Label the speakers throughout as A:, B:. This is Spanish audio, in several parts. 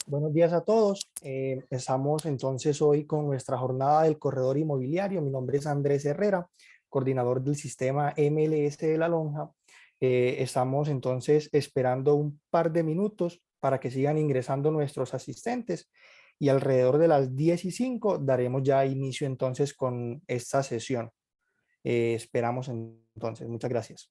A: Buenos días a todos. Empezamos entonces hoy con nuestra jornada del corredor inmobiliario. Mi nombre es Andrés Herrera, coordinador del sistema MLS de La Lonja. Estamos entonces esperando un par de minutos para que sigan ingresando nuestros asistentes y alrededor de las 10:05 daremos ya inicio entonces con esta sesión. Esperamos entonces. Muchas gracias.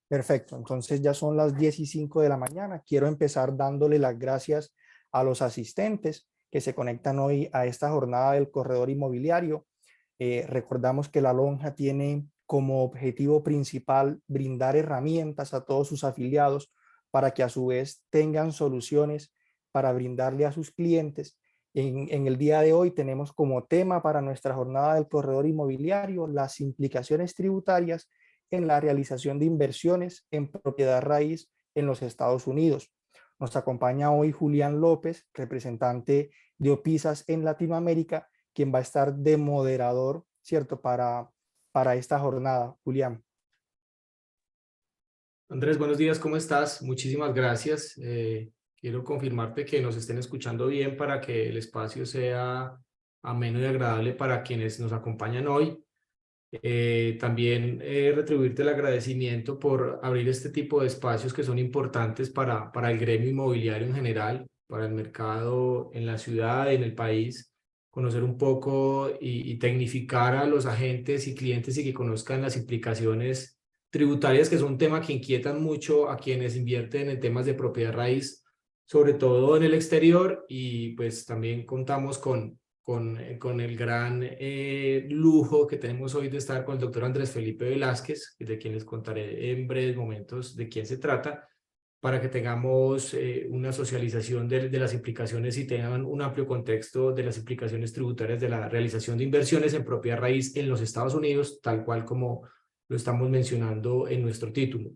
A: Perfecto, entonces ya son las 10:05 de la mañana. Quiero empezar dándole las gracias a los asistentes que se conectan hoy a esta jornada del corredor inmobiliario. Recordamos que La Lonja tiene como objetivo principal brindar herramientas a todos sus afiliados para que a su vez tengan soluciones para brindarle a sus clientes. En el día de hoy tenemos como tema para nuestra jornada del corredor inmobiliario las implicaciones tributarias en la realización de inversiones en propiedad raíz en los Estados Unidos. Nos acompaña hoy Julián López, representante de Opisas en Latinoamérica, quien va a estar de moderador, ¿cierto? Para esta jornada. Julián.
B: Andrés, buenos días, ¿cómo estás? Muchísimas gracias. Quiero confirmarte que nos estén escuchando bien para que el espacio sea ameno y agradable para quienes nos acompañan hoy. También retribuirte el agradecimiento por abrir este tipo de espacios que son importantes para el gremio inmobiliario en general, para el mercado en la ciudad, en el país, conocer un poco y tecnificar a los agentes y clientes y que conozcan las implicaciones tributarias, que son un tema que inquietan mucho a quienes invierten en temas de propiedad raíz, sobre todo en el exterior, y pues también contamos con el gran lujo que tenemos hoy de estar con el doctor Andrés Felipe Velázquez, de quien les contaré en breves momentos de quién se trata, para que tengamos una socialización de las implicaciones y tengan un amplio contexto de las implicaciones tributarias de la realización de inversiones en propiedad raíz en los Estados Unidos, tal cual como lo estamos mencionando en nuestro título.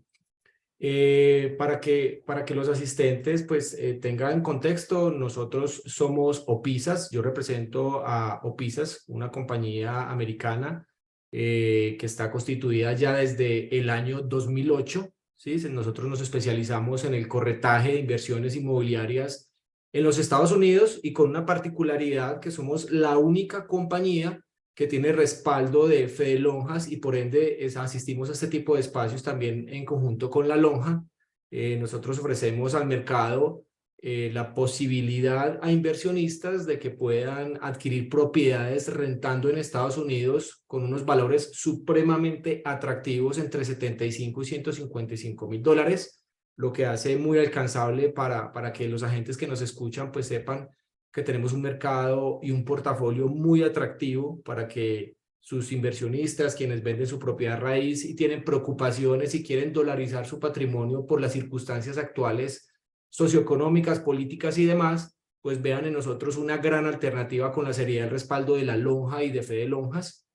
B: Para que los asistentes pues tengan contexto, nosotros somos Opisas. Yo represento a Opisas, una compañía americana que está constituida ya desde el año 2008. ¿Sí? Nosotros nos especializamos en el corretaje de inversiones inmobiliarias en los Estados Unidos, y con una particularidad que somos la única compañía que tiene respaldo de Fede Lonjas, y por ende asistimos a este tipo de espacios también en conjunto con la Lonja. Nosotros ofrecemos al mercado la posibilidad a inversionistas de que puedan adquirir propiedades rentando en Estados Unidos con unos valores supremamente atractivos entre 75 y 155 mil dólares, lo que hace muy alcanzable para que los agentes que nos escuchan pues sepan que tenemos un mercado y un portafolio muy atractivo para que sus inversionistas, quienes venden su propiedad raíz y tienen preocupaciones y quieren dolarizar su patrimonio por las circunstancias actuales socioeconómicas, políticas y demás, pues vean en nosotros una gran alternativa con la seriedad del respaldo de la Lonja y de Fede Lonjas.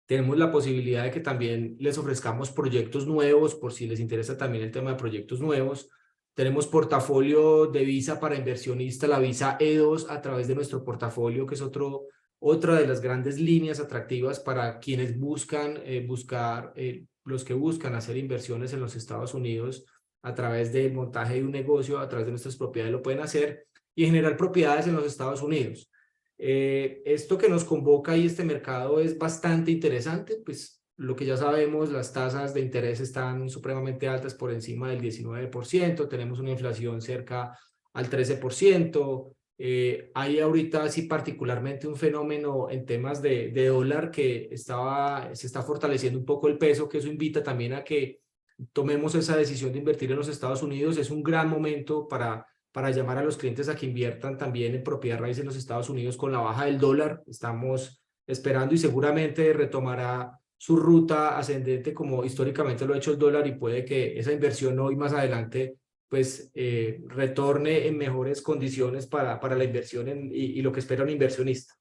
B: Tenemos la posibilidad de que también les ofrezcamos proyectos nuevos, por si les interesa también el tema de proyectos nuevos. Tenemos portafolio de visa para inversionistas, la visa E2 a través de nuestro portafolio, que es otra de las grandes líneas atractivas para quienes buscan los que buscan hacer inversiones en los Estados Unidos a través del montaje de un negocio, a través de nuestras propiedades lo pueden hacer, y generar propiedades en los Estados Unidos. Esto que nos convoca y este mercado es bastante interesante, pues lo que ya sabemos, las tasas de interés están supremamente altas, por encima del 19%, tenemos una inflación cerca al 13%, hay ahorita sí particularmente un fenómeno en temas de dólar que se está fortaleciendo un poco el peso, que eso invita también a que tomemos esa decisión de invertir en los Estados Unidos. Es un gran momento para llamar a los clientes a que inviertan también en propiedad raíz en los Estados Unidos con la baja del dólar. Estamos esperando y seguramente retomará su ruta ascendente como históricamente lo ha hecho el dólar, y puede que esa inversión hoy más adelante pues retorne en mejores condiciones para la inversión y lo que espera un inversionista.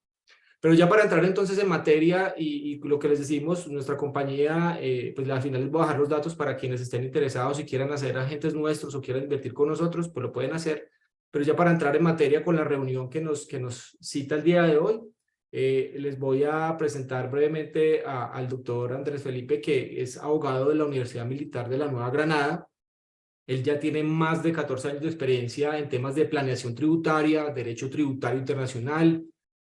B: Pero ya para entrar entonces en materia y lo que les decimos, nuestra compañía, pues al final les voy a dejar los datos para quienes estén interesados y quieran hacer agentes nuestros o quieran invertir con nosotros, pues lo pueden hacer. Pero ya para entrar en materia con la reunión que nos cita el día de hoy, les voy a presentar brevemente al doctor Andrés Felipe, que es abogado de la Universidad Militar de la Nueva Granada. Él ya tiene más de 14 años de experiencia en temas de planeación tributaria, derecho tributario internacional,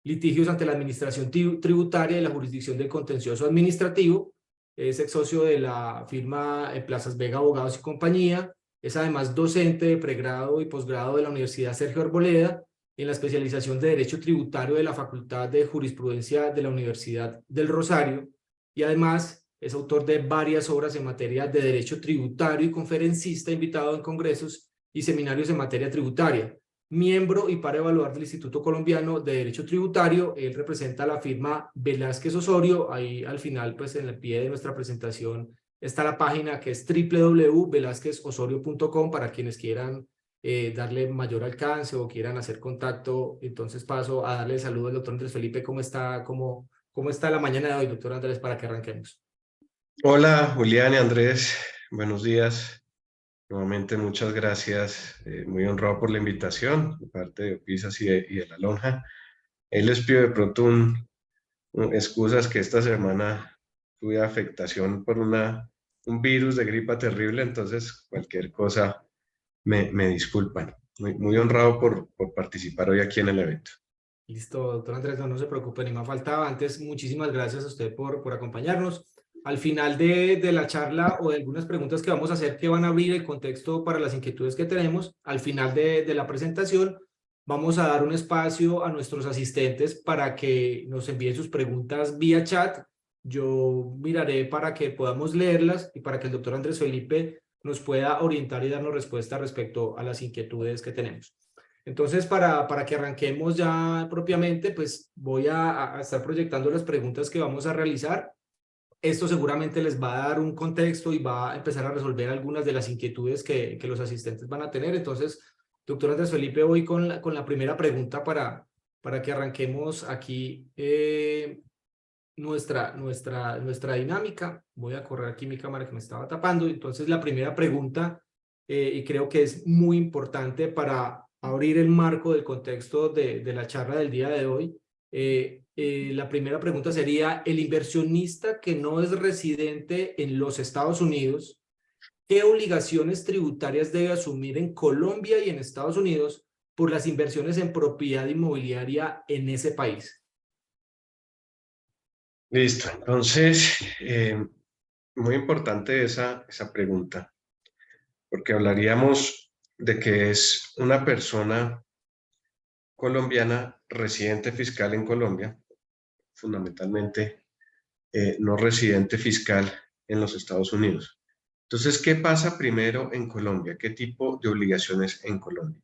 B: litigios ante la administración tributaria y la jurisdicción del contencioso administrativo. Es ex socio de la firma Plazas Vega Abogados y Compañía. Es además docente de pregrado y posgrado de la Universidad Sergio Arboleda en la especialización de Derecho Tributario de la Facultad de Jurisprudencia de la Universidad del Rosario, y además es autor de varias obras en materia de derecho tributario y conferencista invitado en congresos y seminarios en materia tributaria. Miembro y par evaluador del Instituto Colombiano de Derecho Tributario. Él representa a la firma Velázquez Osorio. Ahí al final, pues en el pie de nuestra presentación está la página, que es www.velazquezosorio.com, para quienes quieran darle mayor alcance o quieran hacer contacto. Entonces paso a darle el saludo al doctor Andrés Felipe. ¿Cómo está? ¿Cómo está la mañana de hoy, doctor Andrés, para que arranquemos?
C: Hola Julián y Andrés, buenos días. Nuevamente muchas gracias, muy honrado por la invitación de parte de Opisas y de la Lonja. Ahí les pido de pronto excusas que esta semana tuve afectación por un virus de gripa terrible, entonces cualquier cosa me disculpan. Muy honrado por participar hoy aquí en el evento.
B: Listo, doctor Andrés, no se preocupe, ni más faltaba. Antes, muchísimas gracias a usted por acompañarnos. Al final de la charla o de algunas preguntas que vamos a hacer que van a abrir el contexto para las inquietudes que tenemos, al final de la presentación vamos a dar un espacio a nuestros asistentes para que nos envíen sus preguntas vía chat. Yo miraré para que podamos leerlas y para que el doctor Andrés Felipe nos pueda orientar y darnos respuesta respecto a las inquietudes que tenemos. Entonces, para que arranquemos ya propiamente, pues voy a estar proyectando las preguntas que vamos a realizar. Esto seguramente les va a dar un contexto y va a empezar a resolver algunas de las inquietudes que los asistentes van a tener. Entonces, doctor Andrés Felipe, voy con la primera pregunta para que arranquemos aquí nuestra dinámica. Voy a correr aquí mi cámara que me estaba tapando. Entonces, la primera pregunta, y creo que es muy importante para abrir el marco del contexto de la charla del día de hoy. La primera pregunta sería, el inversionista que no es residente en los Estados Unidos, ¿qué obligaciones tributarias debe asumir en Colombia y en Estados Unidos por las inversiones en propiedad inmobiliaria en ese país?
C: Listo, entonces, muy importante esa pregunta, porque hablaríamos de que es una persona colombiana residente fiscal en Colombia, fundamentalmente no residente fiscal en los Estados Unidos. Entonces, ¿qué pasa primero en Colombia? ¿Qué tipo de obligaciones en Colombia?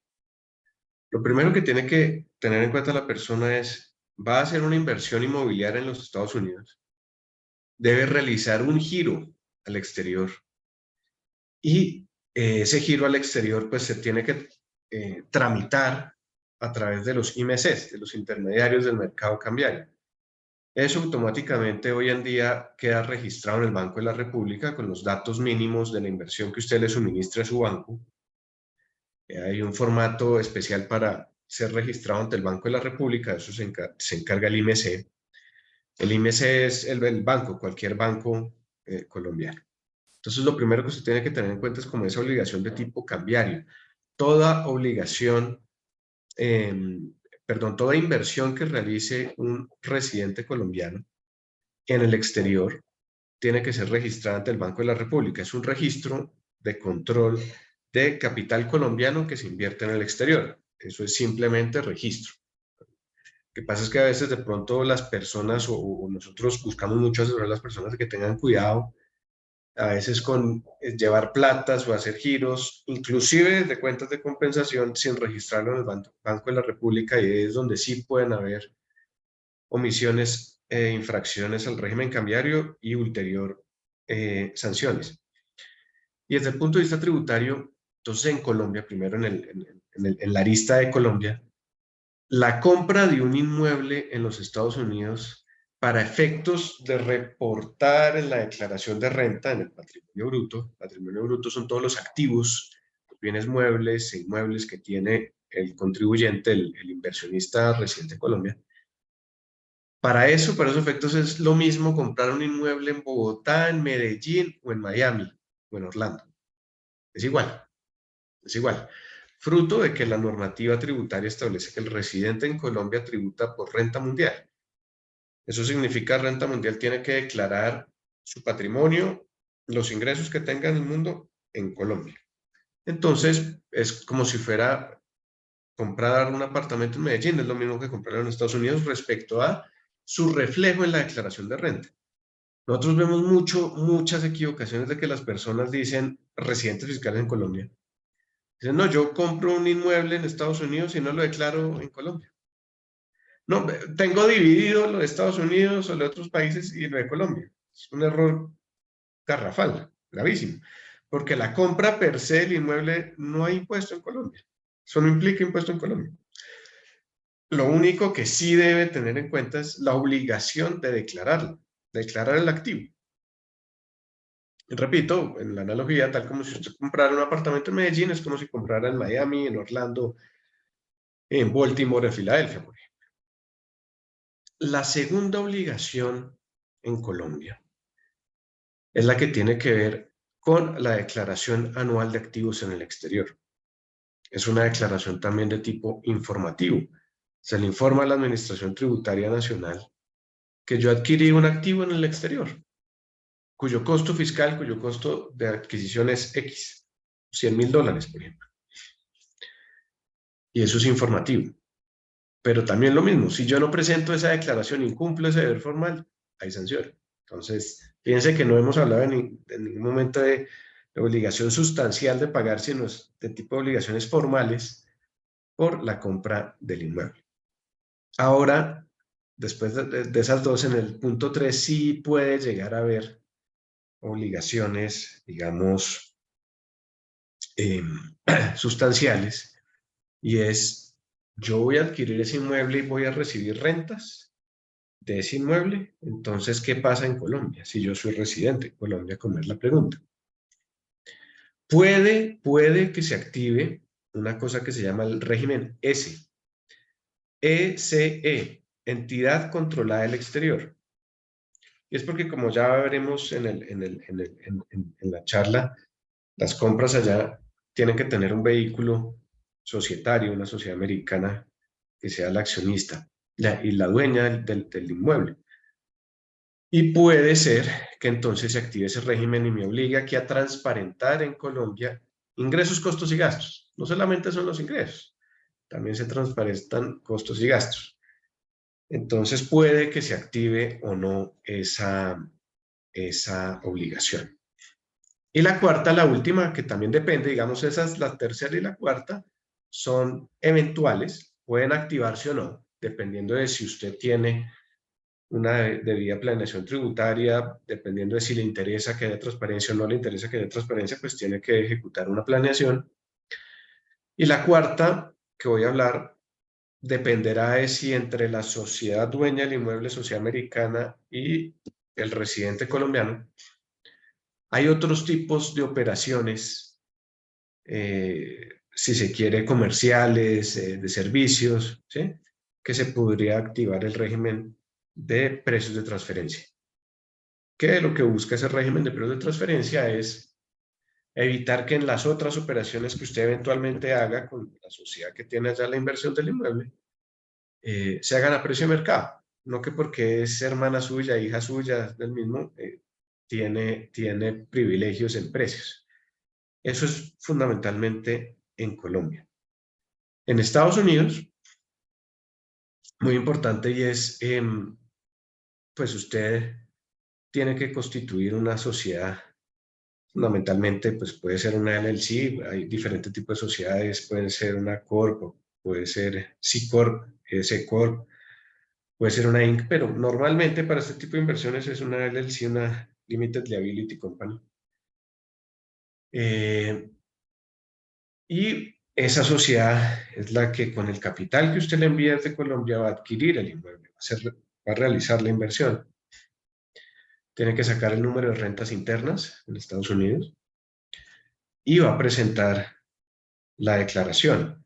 C: Lo primero que tiene que tener en cuenta la persona es, va a hacer una inversión inmobiliaria en los Estados Unidos, debe realizar un giro al exterior y ese giro al exterior pues se tiene que tramitar a través de los IMCs, de los intermediarios del mercado cambiario. Eso automáticamente hoy en día queda registrado en el Banco de la República con los datos mínimos de la inversión que usted le suministre a su banco. Hay un formato especial para ser registrado ante el Banco de la República, eso se encarga el IMC. El IMC es el banco, cualquier banco colombiano. Entonces, lo primero que usted tiene que tener en cuenta es como esa obligación de tipo cambiario. Toda obligación, toda inversión que realice un residente colombiano en el exterior tiene que ser registrada ante el Banco de la República. Es un registro de control de capital colombiano que se invierte en el exterior. Eso es simplemente registro. Lo que pasa es que a veces de pronto las personas o nosotros buscamos mucho asesorar a las personas que tengan cuidado, a veces con llevar platas o hacer giros, inclusive de cuentas de compensación sin registrarlo en el Banco de la República, y es donde sí pueden haber omisiones e infracciones al régimen cambiario y ulterior sanciones. Y desde el punto de vista tributario, entonces en Colombia, primero en la arista de Colombia, la compra de un inmueble en los Estados Unidos para efectos de reportar en la declaración de renta en el patrimonio bruto son todos los activos, los bienes muebles e inmuebles que tiene el contribuyente, el inversionista residente en Colombia. Para esos efectos es lo mismo comprar un inmueble en Bogotá, en Medellín o en Miami o en Orlando. Es igual, es igual. Fruto de que la normativa tributaria establece que el residente en Colombia tributa por renta mundial. Eso significa renta mundial tiene que declarar su patrimonio, los ingresos que tenga en el mundo en Colombia. Entonces, es como si fuera comprar un apartamento en Medellín, es lo mismo que comprarlo en Estados Unidos respecto a su reflejo en la declaración de renta. Nosotros vemos muchas equivocaciones de que las personas dicen residentes fiscales en Colombia. Dicen, no, yo compro un inmueble en Estados Unidos y no lo declaro en Colombia. No, tengo dividido lo de Estados Unidos o lo de otros países y lo de Colombia. Es un error garrafal, gravísimo. Porque la compra per se del inmueble no hay impuesto en Colombia. Eso no implica impuesto en Colombia. Lo único que sí debe tener en cuenta es la obligación de declararlo, declarar el activo. Y repito, en la analogía, tal como si usted comprara un apartamento en Medellín, es como si comprara en Miami, en Orlando, en Baltimore, en Filadelfia, por ejemplo. La segunda obligación en Colombia es la que tiene que ver con la declaración anual de activos en el exterior. Es una declaración también de tipo informativo. Se le informa a la Administración Tributaria Nacional que yo adquirí un activo en el exterior, cuyo costo fiscal, cuyo costo de adquisición es X, $100.000, por ejemplo. Y eso es informativo. Pero también lo mismo, si yo no presento esa declaración, incumplo ese deber formal, hay sanción. Entonces, fíjense que no hemos hablado en ningún momento de obligación sustancial de pagar, sino de tipo de obligaciones formales por la compra del inmueble. Ahora, después de esas dos, en el punto 3 sí puede llegar a haber obligaciones, digamos, sustanciales, y es, yo voy a adquirir ese inmueble y voy a recibir rentas de ese inmueble. Entonces, ¿qué pasa en Colombia? Si yo soy residente en Colombia, como es la pregunta. Puede que se active una cosa que se llama el régimen S. ECE, Entidad Controlada del Exterior. Y es porque, como ya veremos en la charla, las compras allá tienen que tener un vehículo societario, una sociedad americana que sea la accionista y la dueña del inmueble. Y puede ser que entonces se active ese régimen y me obligue aquí a transparentar en Colombia ingresos, costos y gastos. No solamente son los ingresos, también se transparentan costos y gastos. Entonces puede que se active o no esa obligación. Y la cuarta, la última, que también depende, digamos, esas, la tercera y la cuarta, son eventuales, pueden activarse o no, dependiendo de si usted tiene una debida planeación tributaria, dependiendo de si le interesa que haya transparencia o no le interesa que haya transparencia, pues tiene que ejecutar una planeación. Y la cuarta, que voy a hablar, dependerá de si entre la sociedad dueña del inmueble, sociedad americana, y el residente colombiano, hay otros tipos de operaciones, si se quiere, comerciales, de servicios, ¿sí? Que se podría activar el régimen de precios de transferencia. Que lo que busca ese régimen de precios de transferencia es evitar que en las otras operaciones que usted eventualmente haga con la sociedad que tiene allá la inversión del inmueble, se hagan a precio de mercado. No que porque es hermana suya, hija suya del mismo, tiene privilegios en precios. Eso es fundamentalmente en Colombia. En Estados Unidos, muy importante, y es, pues usted tiene que constituir una sociedad. Fundamentalmente, pues puede ser una LLC, hay diferentes tipos de sociedades, pueden ser una Corp, puede ser C Corp, S Corp, puede ser una Inc., pero normalmente para este tipo de inversiones es una LLC, una Limited Liability Company. Y esa sociedad es la que con el capital que usted le envía desde Colombia va a adquirir el inmueble, va a realizar la inversión. Tiene que sacar el número de rentas internas en Estados Unidos y va a presentar la declaración.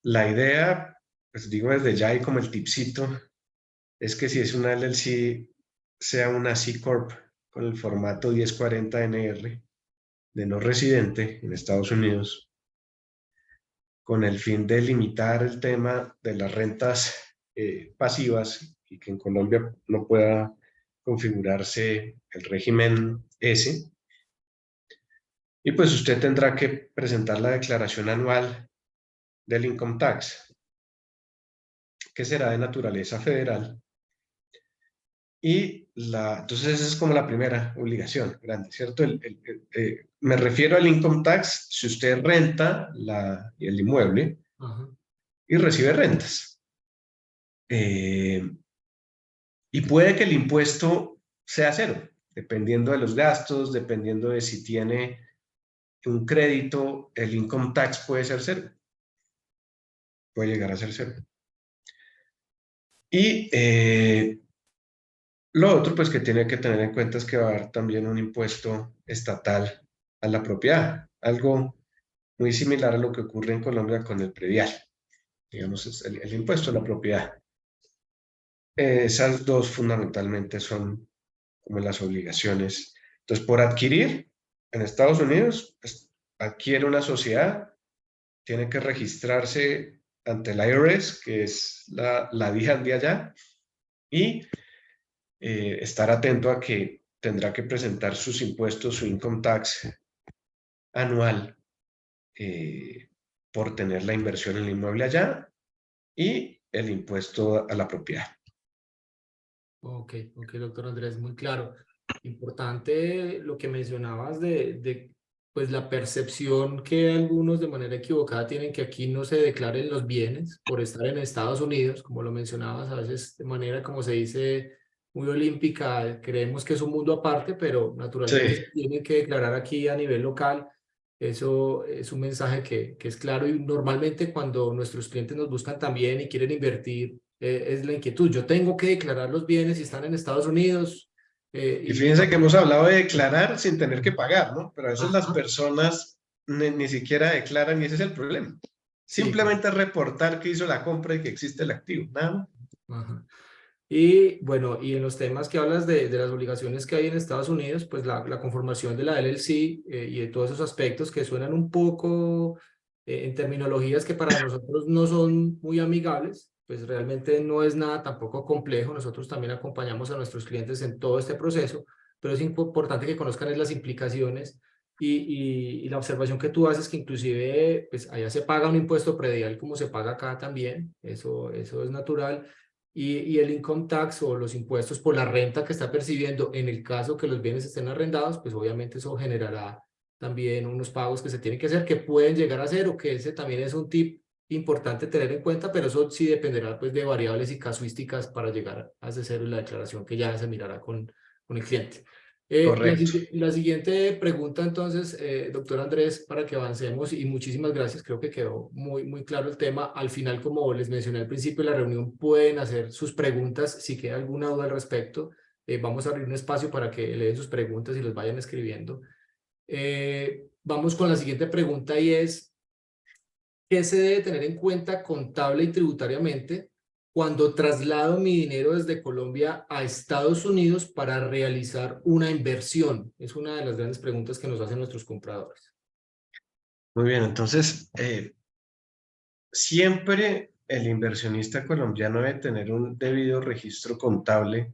C: La idea, pues digo desde ya y como el tipcito, es que si es una LLC, sea una C Corp con el formato 1040 NR de no residente en Estados Unidos, con el fin de limitar el tema de las rentas pasivas y que en Colombia no pueda configurarse el régimen S. Y pues usted tendrá que presentar la declaración anual del Income Tax, que será de naturaleza federal. Y entonces esa es como la primera obligación grande, ¿cierto? Me refiero al Income Tax si usted renta el inmueble.
B: Ajá.
C: Y recibe rentas. Y puede que el impuesto sea cero, dependiendo de los gastos, dependiendo de si tiene un crédito, el Income Tax puede ser cero. Puede llegar a ser cero. Y lo otro, pues, que tiene que tener en cuenta es que va a haber también un impuesto estatal a la propiedad, algo muy similar a lo que ocurre en Colombia con el predial. Digamos, es el impuesto a la propiedad. Esas dos fundamentalmente son como las obligaciones. Entonces, por adquirir en Estados Unidos, pues, adquiere una sociedad, tiene que registrarse ante el IRS, que es la DIAN de allá, y estar atento a que tendrá que presentar sus impuestos, su income tax anual por tener la inversión en el inmueble allá y el impuesto a la propiedad.
B: Ok, doctor Andrés, muy claro. Importante lo que mencionabas de pues la percepción que algunos de manera equivocada tienen que aquí no se declaren los bienes por estar en Estados Unidos, como lo mencionabas, a veces de manera como se dice muy olímpica, creemos que es un mundo aparte, pero naturalmente
C: Sí,
B: se tiene que declarar aquí a nivel local. Eso es un mensaje que es claro y normalmente cuando nuestros clientes nos buscan también y quieren invertir, es la inquietud. Yo tengo que declarar los bienes si están en Estados Unidos.
C: y
B: Y
C: fíjense que hemos hablado de declarar sin tener que pagar, ¿no? Pero a veces las
B: ajá,
C: personas ni siquiera declaran y ese es el problema.
B: sí,
C: Simplemente reportar que hizo la compra y que existe el activo, nada más.
B: ajá. Y bueno, y en los temas que hablas de las obligaciones que hay en Estados Unidos, pues la conformación de la LLC y de todos esos aspectos que suenan un poco en terminologías que para nosotros no son muy amigables, pues realmente no es nada tampoco complejo. Nosotros también acompañamos a nuestros clientes en todo este proceso, pero es importante que conozcan es las implicaciones y la observación que tú haces que inclusive pues allá se paga un impuesto predial como se paga acá también, eso es natural y el income tax o los impuestos por la renta que está percibiendo en el caso que los bienes estén arrendados, pues obviamente eso generará también unos pagos que se tienen que hacer, que pueden llegar a ser o que ese también es un tip importante tener en cuenta, pero eso sí dependerá pues de variables y casuísticas para llegar a hacer la declaración que ya se mirará con el cliente.
C: Correcto.
B: La siguiente pregunta entonces, doctor Andrés, para que avancemos y muchísimas gracias, creo que quedó muy claro el tema. Al final, como les mencioné al principio de la reunión, pueden hacer sus preguntas si queda alguna duda al respecto. Vamos a abrir un espacio para que le den sus preguntas y los vayan escribiendo. Vamos con la siguiente pregunta y es, ¿qué se debe tener en cuenta contable y tributariamente cuando traslado mi dinero desde Colombia a Estados Unidos para realizar una inversión? Es una de las grandes preguntas que nos hacen nuestros compradores.
C: Muy bien, entonces, siempre el inversionista colombiano debe tener un debido registro contable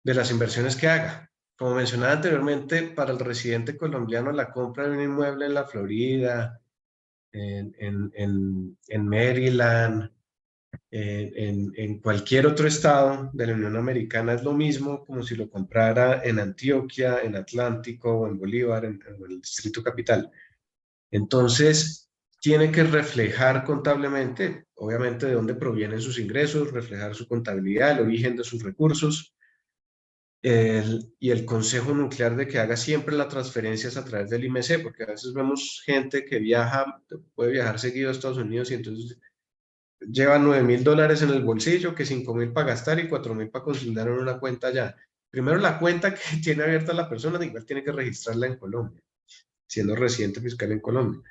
C: de las inversiones que haga. Como mencionaba anteriormente, para el residente colombiano, la compra de un inmueble en la Florida, en Maryland, en cualquier otro estado de la Unión Americana es lo mismo como si lo comprara en Antioquia, en Atlántico o en Bolívar, en el Distrito Capital. Entonces, tiene que reflejar contablemente, obviamente, de dónde provienen sus ingresos, reflejar su contabilidad, el origen de sus recursos, y el consejo nuclear de que haga siempre las transferencias a través del IMC, porque a veces vemos gente que viaja, puede viajar seguido a Estados Unidos y entonces lleva $9,000 en el bolsillo, que 5,000 para gastar y 4,000 para consignar en una cuenta allá. Primero, la cuenta que tiene abierta la persona, igual tiene que registrarla en Colombia, siendo residente fiscal en Colombia.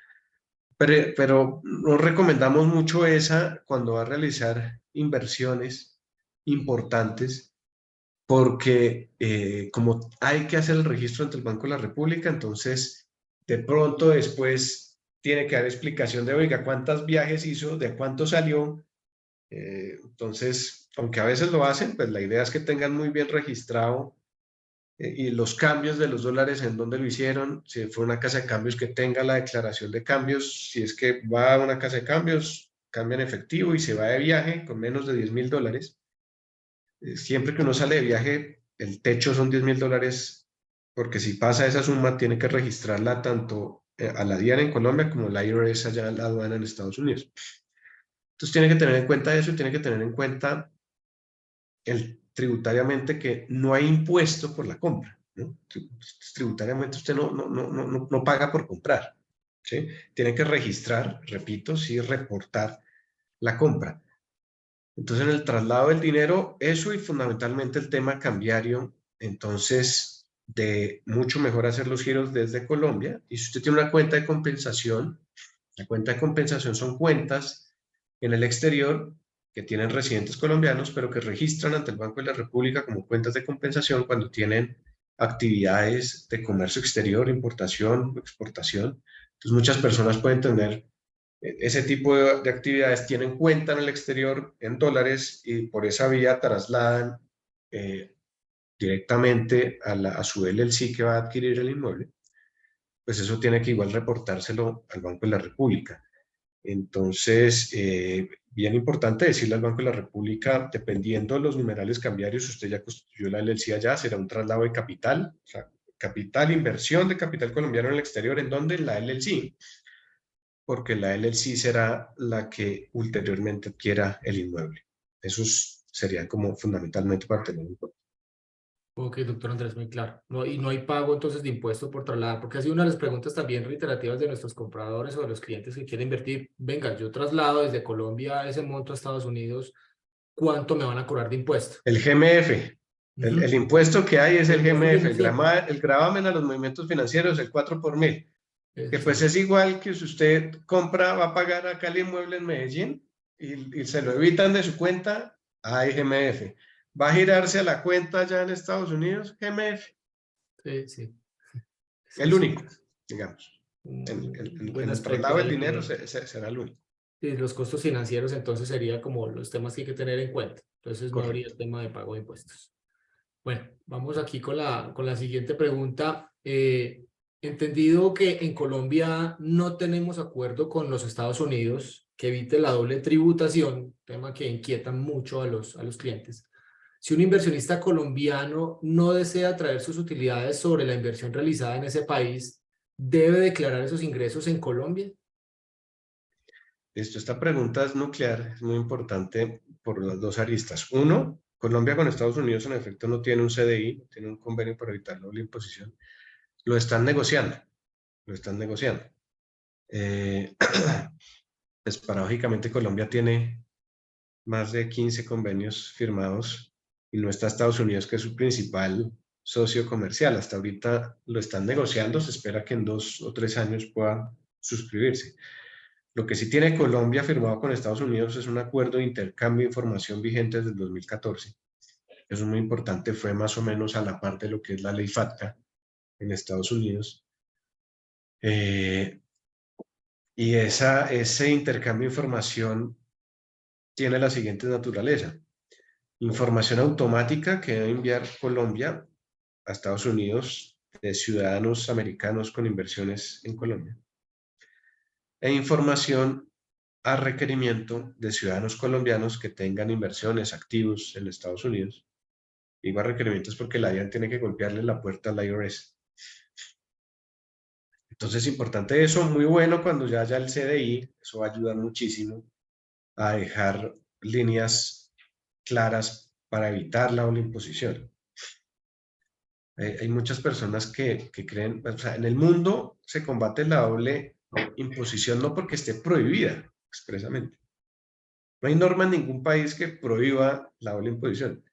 C: Pero no recomendamos mucho esa cuando va a realizar inversiones importantes porque como hay que hacer el registro ante el Banco de la República, entonces de pronto después tiene que dar explicación de, oiga, cuántos viajes hizo, de cuánto salió. Entonces, aunque a veces lo hacen, pues la idea es que tengan muy bien registrado y los cambios de los dólares en dónde lo hicieron, si fue una casa de cambios que tenga la declaración de cambios, si es que va a una casa de cambios, cambia en efectivo y se va de viaje con menos de $10,000. Siempre que uno sale de viaje, el techo son $10,000, porque si pasa esa suma, tiene que registrarla tanto a la DIAN en Colombia como la IRS allá en la aduana en Estados Unidos. Entonces tiene que tener en cuenta eso y tiene que tener en cuenta tributariamente que no hay impuesto por la compra, ¿no? Tributariamente usted no paga por comprar, ¿sí? Tiene que registrar, repito, sí, reportar la compra. Entonces, en el traslado del dinero, eso y fundamentalmente el tema cambiario, entonces, de mucho mejor hacer los giros desde Colombia. Y si usted tiene una cuenta de compensación, la cuenta de compensación son cuentas en el exterior que tienen residentes colombianos, pero que registran ante el Banco de la República como cuentas de compensación cuando tienen actividades de comercio exterior, importación, exportación. Entonces, muchas personas pueden tener ese tipo de actividades, tienen cuenta en el exterior en dólares y por esa vía trasladan directamente a su LLC que va a adquirir el inmueble. Pues eso tiene que igual reportárselo al Banco de la República. Entonces, bien importante decirle al Banco de la República, dependiendo de los numerales cambiarios, usted ya constituyó la LLC allá, será un traslado de capital, o sea, capital, inversión de capital colombiano en el exterior, ¿en dónde? La LLC, porque la LLC será la que ulteriormente adquiera el inmueble. Eso sería como fundamentalmente para tener en cuenta.
B: Ok, doctor Andrés, muy claro. Y no hay pago entonces de impuesto por trasladar, porque ha sido una de las preguntas también reiterativas de nuestros compradores o de los clientes que quieren invertir. Venga, yo traslado desde Colombia ese monto a Estados Unidos, ¿cuánto me van a cobrar de impuesto?
C: El GMF, el impuesto que hay es el GMF, el gravamen a los movimientos financieros, el 4 por 1000. Que pues es igual que si usted compra, va a pagar acá el inmueble en Medellín y se lo evitan de su cuenta, hay GMF. Va a girarse a la cuenta allá en Estados Unidos, GMF.
B: Sí, sí.
C: El único, digamos. En
B: Buenas
C: el traslado del dinero será el único.
B: Sí, los costos financieros entonces sería como los temas que hay que tener en cuenta. Entonces no habría
C: Correcto.
B: el tema de pago de impuestos. Bueno, vamos aquí con la siguiente pregunta. Entendido que en Colombia no tenemos acuerdo con los Estados Unidos que evite la doble tributación, tema que inquieta mucho a los clientes. Si un inversionista colombiano no desea traer sus utilidades sobre la inversión realizada en ese país, ¿debe declarar esos ingresos en Colombia?
C: Esta pregunta es nuclear, es muy importante por las dos aristas. Uno, Colombia con Estados Unidos en efecto no tiene un CDI, no tiene un convenio para evitar la doble imposición. Lo están negociando, lo están negociando. Pues paradójicamente Colombia tiene más de 15 convenios firmados y no está Estados Unidos, que es su principal socio comercial. Hasta ahorita lo están negociando, se espera que en 2 o 3 años pueda suscribirse. Lo que sí tiene Colombia firmado con Estados Unidos es un acuerdo de intercambio de información vigente desde el 2014. Eso es muy importante, fue más o menos a la par de lo que es la ley FATCA en Estados Unidos. Y ese intercambio de información tiene la siguiente naturaleza. Información automática que debe enviar Colombia a Estados Unidos de ciudadanos americanos con inversiones en Colombia. E información a requerimiento de ciudadanos colombianos que tengan inversiones, activos en Estados Unidos. Digo a requerimientos porque la DIAN tiene que golpearle la puerta al IRS. Entonces es importante eso, muy bueno cuando ya haya el CDI, eso va a ayudar muchísimo a dejar líneas claras para evitar la doble imposición. Hay muchas personas que creen, o sea, en el mundo se combate la doble imposición no porque esté prohibida expresamente. No hay norma en ningún país que prohíba la doble imposición.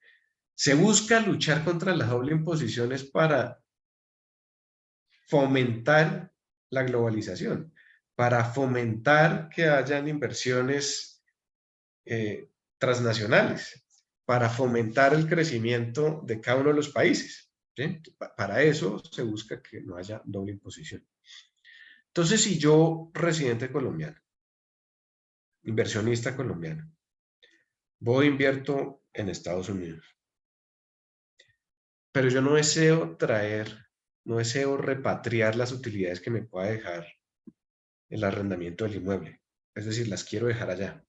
C: Se busca luchar contra la doble imposición es para fomentar la globalización, para fomentar que hayan inversiones transnacionales, para fomentar el crecimiento de cada uno de los países. ¿Sí? Para eso se busca que no haya doble imposición. Entonces, si yo, residente colombiano, inversionista colombiano, voy e invierto en Estados Unidos, pero yo no deseo no deseo repatriar las utilidades que me pueda dejar el arrendamiento del inmueble, es decir, las quiero dejar allá.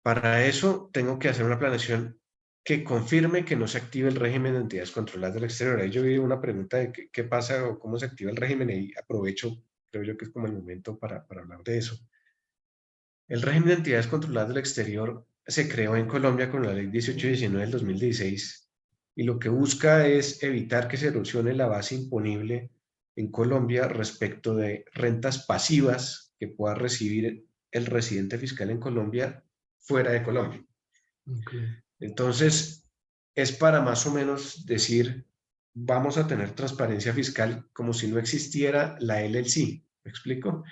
C: Para eso tengo que hacer una planeación que confirme que no se active el régimen de entidades controladas del exterior. Ahí yo vi una pregunta de qué pasa o cómo se activa el régimen y aprovecho, creo yo que es como el momento para hablar de eso. El régimen de entidades controladas del exterior se creó en Colombia con la ley 1819 del 2016 y lo que busca es evitar que se erosione la base imponible en Colombia respecto de rentas pasivas que pueda recibir el residente fiscal en Colombia fuera de Colombia.
B: Okay.
C: Entonces, es para más o menos decir, vamos a tener transparencia fiscal como si no existiera la LLC. ¿Me explico?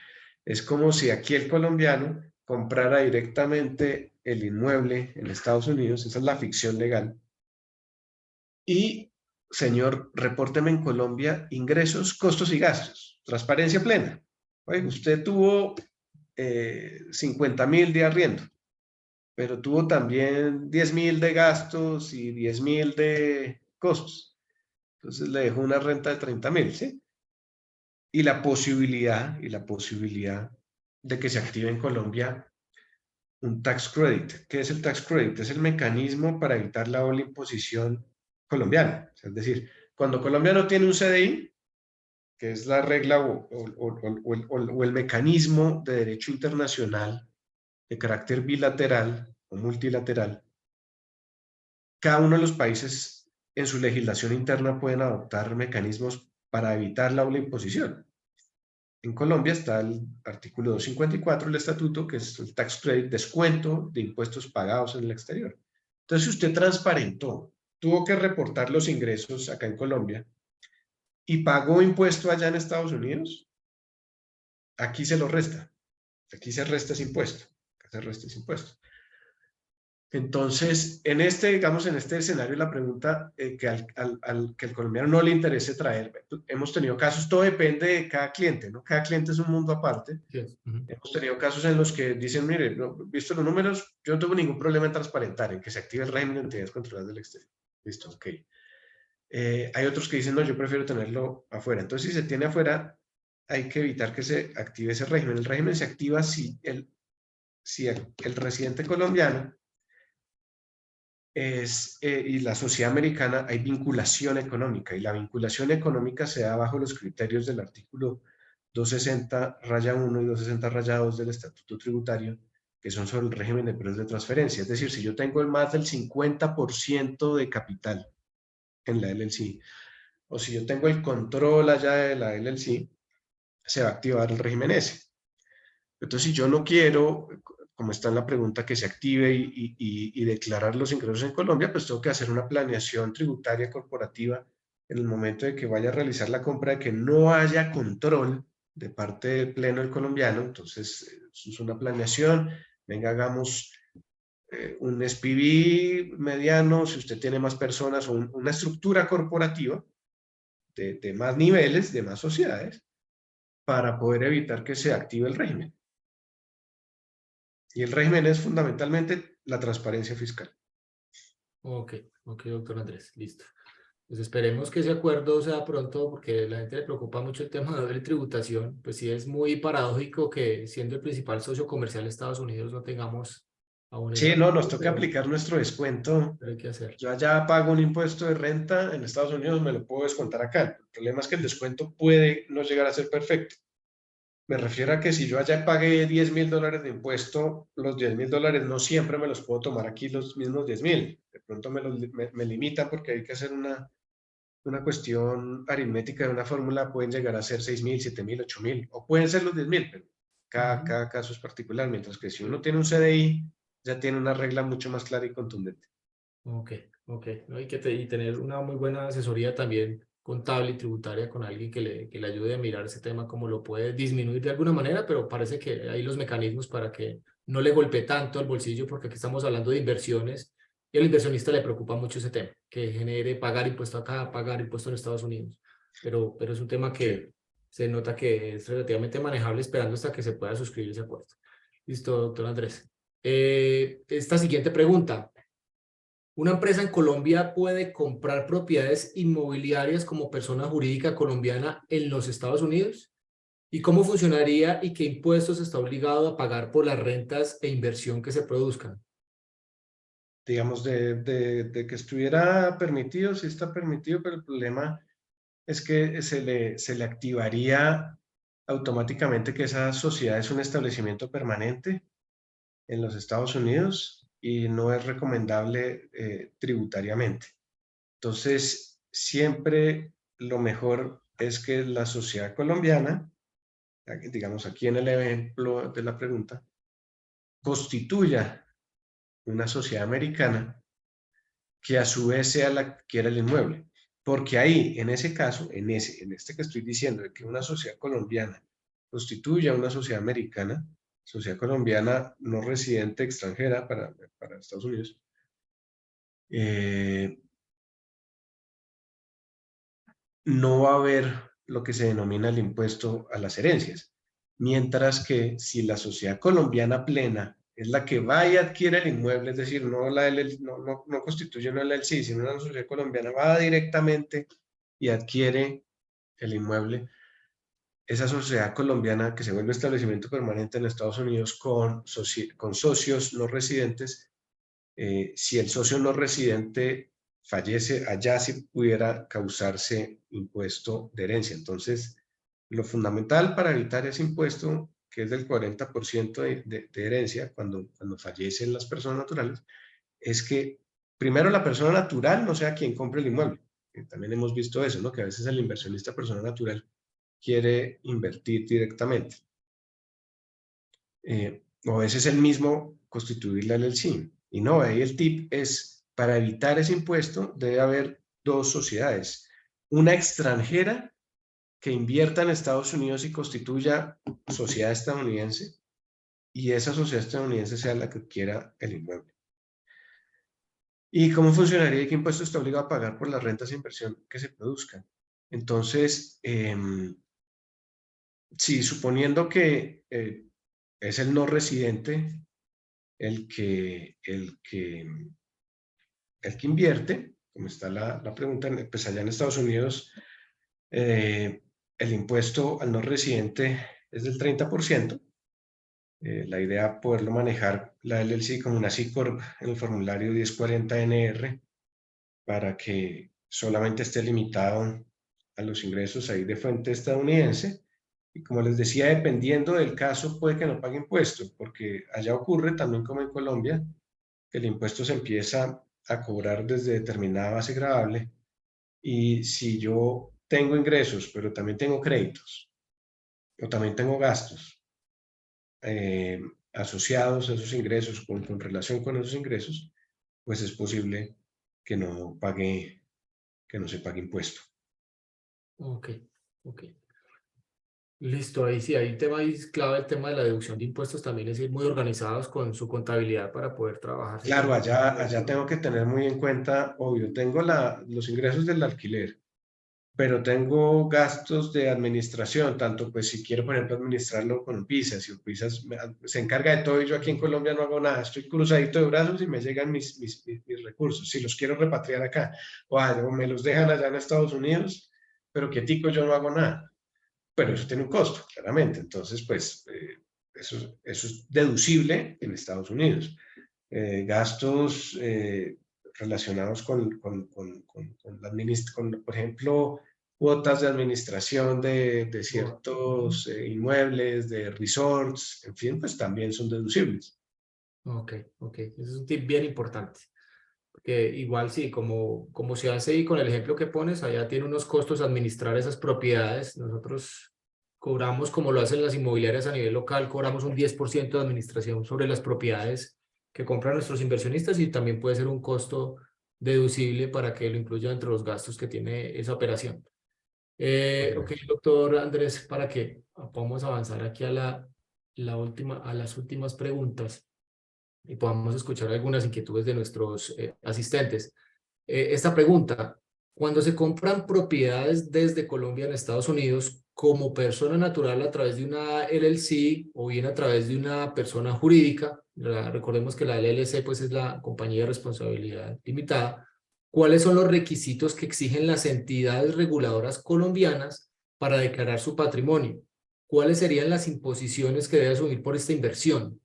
C: Es como si aquí el colombiano comprara directamente el inmueble en Estados Unidos, esa es la ficción legal, y, señor, repórteme en Colombia ingresos, costos y gastos, transparencia plena. Oye, usted tuvo 50.000 de arriendo, pero tuvo también 10.000 de gastos y 10.000 de costos. Entonces le dejó una renta de 30.000, ¿sí? Y la posibilidad de que se active en Colombia un tax credit. ¿Qué es el tax credit? Es el mecanismo para evitar la doble imposición colombiana. Es decir, cuando Colombia no tiene un CDI, que es la regla o el mecanismo de derecho internacional de carácter bilateral o multilateral, cada uno de los países en su legislación interna pueden adoptar mecanismos para evitar la doble imposición. En Colombia está el artículo 254 del estatuto, que es el tax credit, descuento de impuestos pagados en el exterior. Entonces, si usted transparentó, tuvo que reportar los ingresos acá en Colombia y pagó impuesto allá en Estados Unidos, aquí se lo resta. Aquí se resta ese impuesto. Acá se resta ese impuesto. Entonces, digamos, en este escenario, la pregunta que al colombiano no le interese traer, hemos tenido casos, todo depende de cada cliente, ¿no? Cada cliente es un mundo aparte.
B: Yes.
C: Hemos tenido casos en los que dicen, mire, visto los números, yo no tengo ningún problema en transparentar, en que se active el régimen de entidades controladas del exterior. Listo, ok. Hay otros que dicen, no, yo prefiero tenerlo afuera. Entonces, si se tiene afuera, hay que evitar que se active ese régimen. El régimen se activa si el residente colombiano y la sociedad americana, hay vinculación económica, y la vinculación económica se da bajo los criterios del artículo 260-1 y 260-2 del Estatuto Tributario, que son sobre el régimen de precios de transferencia. Es decir, si yo tengo más del 50% de capital en la LLC, o si yo tengo el control allá de la LLC, se va a activar el régimen S. Entonces, si yo no quiero, como está en la pregunta, que se active y declarar los ingresos en Colombia, pues tengo que hacer una planeación tributaria corporativa en el momento de que vaya a realizar la compra, de que no haya control de parte del pleno del colombiano. Entonces, eso es una planeación. Venga, hagamos un SPV mediano, si usted tiene más personas, o una estructura corporativa de más niveles, de más sociedades, para poder evitar que se active el régimen. Y el régimen es fundamentalmente la transparencia fiscal.
B: Ok, doctor Andrés, listo. Pues esperemos que ese acuerdo sea pronto, porque a la gente le preocupa mucho el tema de doble tributación. Pues sí es muy paradójico que siendo el principal socio comercial de Estados Unidos no tengamos aún ese
C: Sí, no, nos
B: acuerdo,
C: toca aplicar nuestro descuento.
B: pero hay que hacer.
C: Yo allá pago un impuesto de renta en Estados Unidos, me lo puedo descontar acá. El problema es que el descuento puede no llegar a ser perfecto. Me refiero a que si yo allá pagué $10.000 de impuesto, los $10.000 no siempre me los puedo tomar aquí los mismos 10.000. De pronto me limita porque hay que hacer una cuestión aritmética de una fórmula, pueden llegar a ser 6.000, 7.000, 8.000, o pueden ser los 10.000, pero cada caso es particular, mientras que si uno tiene un CDI, ya tiene una regla mucho más clara y contundente.
B: Ok. ¿No? Y tener una muy buena asesoría también contable y tributaria con alguien que le ayude a mirar ese tema, como lo puede disminuir de alguna manera, pero parece que hay los mecanismos para que no le golpee tanto el bolsillo, porque aquí estamos hablando de inversiones y al inversionista le preocupa mucho ese tema, que genere pagar impuesto acá, pagar impuesto en Estados Unidos. Pero es un tema que se nota que es relativamente manejable, esperando hasta que se pueda suscribir ese acuerdo. Listo, doctor Andrés. Esta siguiente pregunta. ¿Una empresa en Colombia puede comprar propiedades inmobiliarias como persona jurídica colombiana en los Estados Unidos? ¿Y cómo funcionaría y qué impuestos está obligado a pagar por las rentas e inversión que se produzcan?
C: Digamos, de que estuviera permitido, sí está permitido, pero el problema es que se le activaría automáticamente que esa sociedad es un establecimiento permanente en los Estados Unidos y no es recomendable tributariamente. Entonces, siempre lo mejor es que la sociedad colombiana, digamos aquí en el ejemplo de la pregunta, constituya una sociedad americana que a su vez sea la que quiera el inmueble. Porque ahí, en ese caso, en este que estoy diciendo, de que una sociedad colombiana constituya una sociedad americana, sociedad colombiana no residente extranjera para Estados Unidos, no va a haber lo que se denomina el impuesto a las herencias. Mientras que si la sociedad colombiana plena es la que va y adquiere el inmueble, es decir, no constituye una LLC, sino una sociedad colombiana va directamente y adquiere el inmueble, esa sociedad colombiana que se vuelve establecimiento permanente en Estados Unidos con socios no residentes, si el socio no residente fallece allá, sí pudiera causarse impuesto de herencia. Entonces, lo fundamental para evitar ese impuesto, que es del 40% de herencia cuando fallecen las personas naturales, es que primero la persona natural no sea quien compre el inmueble. También hemos visto eso, ¿no? Que a veces el inversionista persona natural quiere invertir directamente. O a veces el mismo constituir la LLC. Y no, ahí el tip es, para evitar ese impuesto debe haber dos sociedades. Una extranjera que invierta en Estados Unidos y constituya sociedad estadounidense, y esa sociedad estadounidense sea la que adquiera el inmueble. ¿Y cómo funcionaría y qué impuesto está obligado a pagar por las rentas de inversión que se produzcan? Entonces, si suponiendo que es el no residente el que invierte, como está la pregunta, pues allá en Estados Unidos, el impuesto al no residente es del 30%. La idea es poderlo manejar la LLC como una C Corp en el formulario 1040NR para que solamente esté limitado a los ingresos ahí de fuente estadounidense. Y como les decía, dependiendo del caso, puede que no pague impuestos, porque allá ocurre también como en Colombia, que el impuesto se empieza a cobrar desde determinada base gravable. Y si yo tengo ingresos, pero también tengo créditos, o también tengo gastos asociados a esos ingresos, con relación con esos ingresos, pues es posible que no se pague impuesto.
B: Ok, ok. Listo, ahí sí, hay un tema ahí clave, el tema de la deducción de impuestos también es ir muy organizados con su contabilidad para poder trabajar.
C: Claro, allá tengo que tener muy en cuenta, obvio, tengo los ingresos del alquiler, pero tengo gastos de administración, tanto pues si quiero, por ejemplo, administrarlo con Pisas, si Pisas se encarga de todo y yo aquí en Colombia no hago nada, estoy cruzadito de brazos y me llegan mis recursos, si los quiero repatriar acá, o me los dejan allá en Estados Unidos, pero quietico yo no hago nada. Pero eso tiene un costo, claramente. Entonces, pues, eso es deducible en Estados Unidos. Gastos relacionados con por ejemplo, cuotas de administración de ciertos inmuebles, de resorts, en fin, pues también son deducibles.
B: Ok, ok. Ese es un tip bien importante. Porque igual sí, como se hace y con el ejemplo que pones, allá tiene unos costos administrar esas propiedades. Nosotros cobramos, como lo hacen las inmobiliarias a nivel local, cobramos un 10% de administración sobre las propiedades que compran nuestros inversionistas y también puede ser un costo deducible para que lo incluya entre los gastos que tiene esa operación. Ok, doctor Andrés, para que podamos avanzar aquí a las últimas preguntas y podamos escuchar algunas inquietudes de nuestros asistentes. Esta pregunta, cuando se compran propiedades desde Colombia en Estados Unidos como persona natural a través de una LLC o bien a través de una persona jurídica, recordemos que la LLC pues es la compañía de responsabilidad limitada, ¿cuáles son los requisitos que exigen las entidades reguladoras colombianas para declarar su patrimonio? ¿Cuáles serían las imposiciones que debe asumir por esta inversión?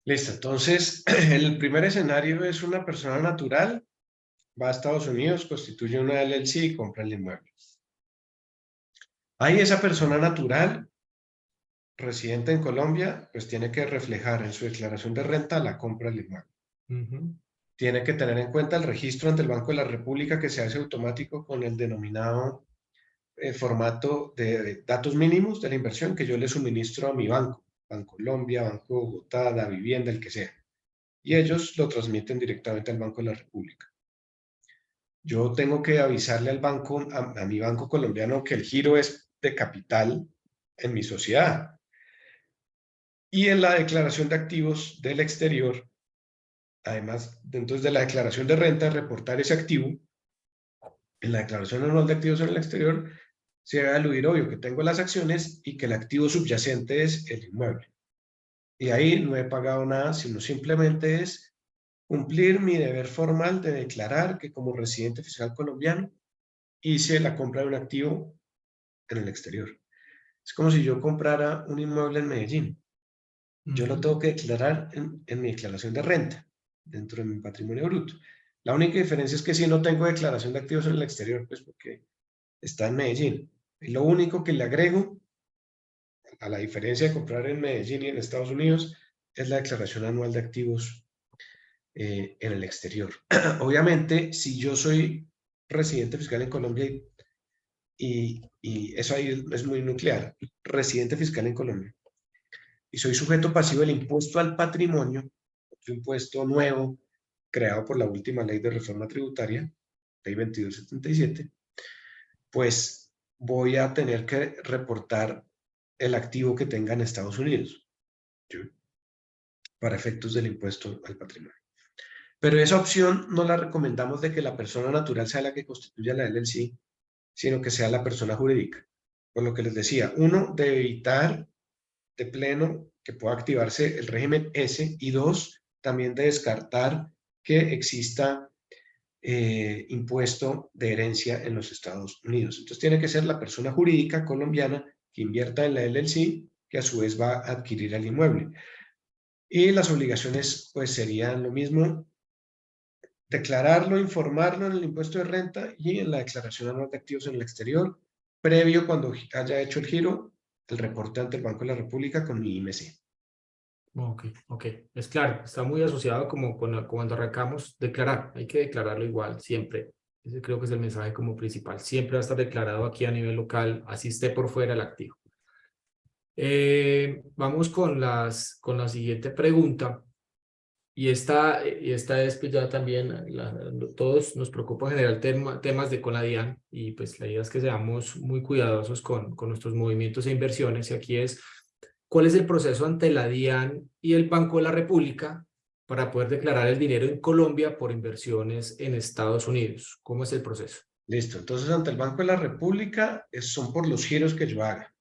C: Listo, entonces, el primer escenario es una persona natural, va a Estados Unidos, constituye una LLC y compra el inmueble. Ahí esa persona natural, residente en Colombia, pues tiene que reflejar en su declaración de renta la compra del inmueble. Tiene que tener en cuenta el registro ante el Banco de la República que se hace automático con el denominado formato de datos mínimos de la inversión que yo le suministro a mi banco, Bancolombia, Banco Bogotá, La Vivienda, el que sea. Y ellos lo transmiten directamente al Banco de la República. Yo tengo que avisarle al banco, a mi banco colombiano, que el giro es de capital en mi sociedad. Y en la declaración de activos del exterior, además entonces de la declaración de renta, reportar ese activo. En la declaración anual de activos en el exterior se debe aludir, obvio, que tengo las acciones y que el activo subyacente es el inmueble. Y ahí no he pagado nada, sino simplemente es cumplir mi deber formal de declarar que como residente fiscal colombiano hice la compra de un activo en el exterior. Es como si yo comprara un inmueble en Medellín. Yo lo tengo que declarar en mi declaración de renta, dentro de mi patrimonio bruto. La única diferencia es que si no tengo declaración de activos en el exterior, pues porque está en Medellín. Y lo único que le agrego, a la diferencia de comprar en Medellín y en Estados Unidos, es la declaración anual de activos en el exterior. Obviamente, si yo soy residente fiscal en Colombia y eso ahí es muy nuclear, residente fiscal en Colombia, y soy sujeto pasivo del impuesto al patrimonio, otro impuesto nuevo creado por la última ley de reforma tributaria, ley 2277, pues voy a tener que reportar el activo que tenga en Estados Unidos, ¿sí?, para efectos del impuesto al patrimonio. Pero esa opción no la recomendamos de que la persona natural sea la que constituya la LLC, sino que sea la persona jurídica. Por lo que les decía, uno, de evitar de pleno que pueda activarse el régimen S, y dos, también de descartar que exista impuesto de herencia en los Estados Unidos. Entonces tiene que ser la persona jurídica colombiana que invierta en la LLC, que a su vez va a adquirir el inmueble. Y las obligaciones pues serían lo mismo: declararlo, informarlo en el impuesto de renta y en la declaración anual de activos en el exterior, previo, cuando haya hecho el giro, el reporte ante el Banco de la República con mi IMC.
B: Ok, ok. Es claro, está muy asociado como cuando arrancamos, declarar. Hay que declararlo igual, siempre. Ese creo que es el mensaje como principal. Siempre va a estar declarado aquí a nivel local, así esté por fuera el activo. Vamos con la siguiente pregunta. Y esta es pues ya también, todos nos preocupa generar temas con la DIAN, y pues la idea es que seamos muy cuidadosos con nuestros movimientos e inversiones. Y aquí es, ¿cuál es el proceso ante la DIAN y el Banco de la República para poder declarar el dinero en Colombia por inversiones en Estados Unidos? ¿Cómo es el proceso?
C: Listo, entonces ante el Banco de la República son por los giros que yo haga.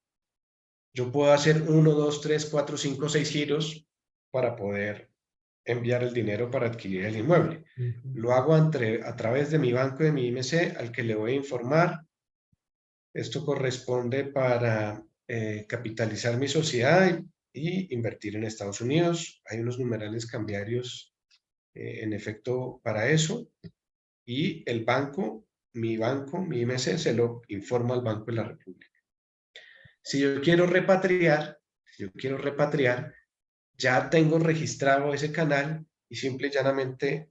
C: Yo puedo hacer 1, 2, 3, 4, 5, 6 giros para poder enviar el dinero para adquirir el inmueble. Lo hago a través de mi banco, de mi IMC, al que le voy a informar. Esto corresponde para capitalizar mi sociedad y invertir en Estados Unidos. Hay unos numerales cambiarios en efecto para eso. Y el banco, mi IMC, se lo informa al Banco de la República. Si yo quiero repatriar, ya tengo registrado ese canal y simple y llanamente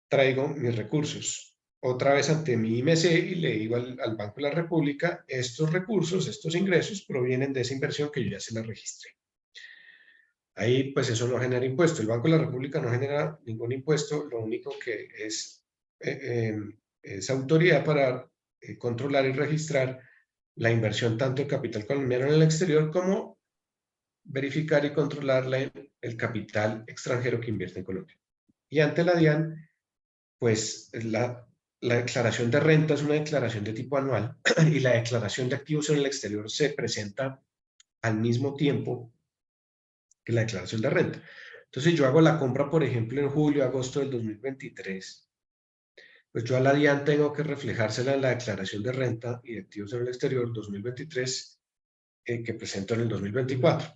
C: traigo mis recursos otra vez ante mi IMC y le digo al Banco de la República: estos recursos, estos ingresos provienen de esa inversión que yo ya se la registré. Ahí pues eso no genera impuesto. El Banco de la República no genera ningún impuesto, lo único que es autoridad para controlar y registrar la inversión tanto de capital colombiano en el exterior como verificar y controlar el capital extranjero que invierte en Colombia. Y ante la DIAN, pues la declaración de renta es una declaración de tipo anual y la declaración de activos en el exterior se presenta al mismo tiempo que la declaración de renta. Entonces yo hago la compra, por ejemplo, en julio, agosto del 2023. Pues yo a la DIAN tengo que reflejársela en la declaración de renta y de activos en el exterior 2023 que presento en el 2024.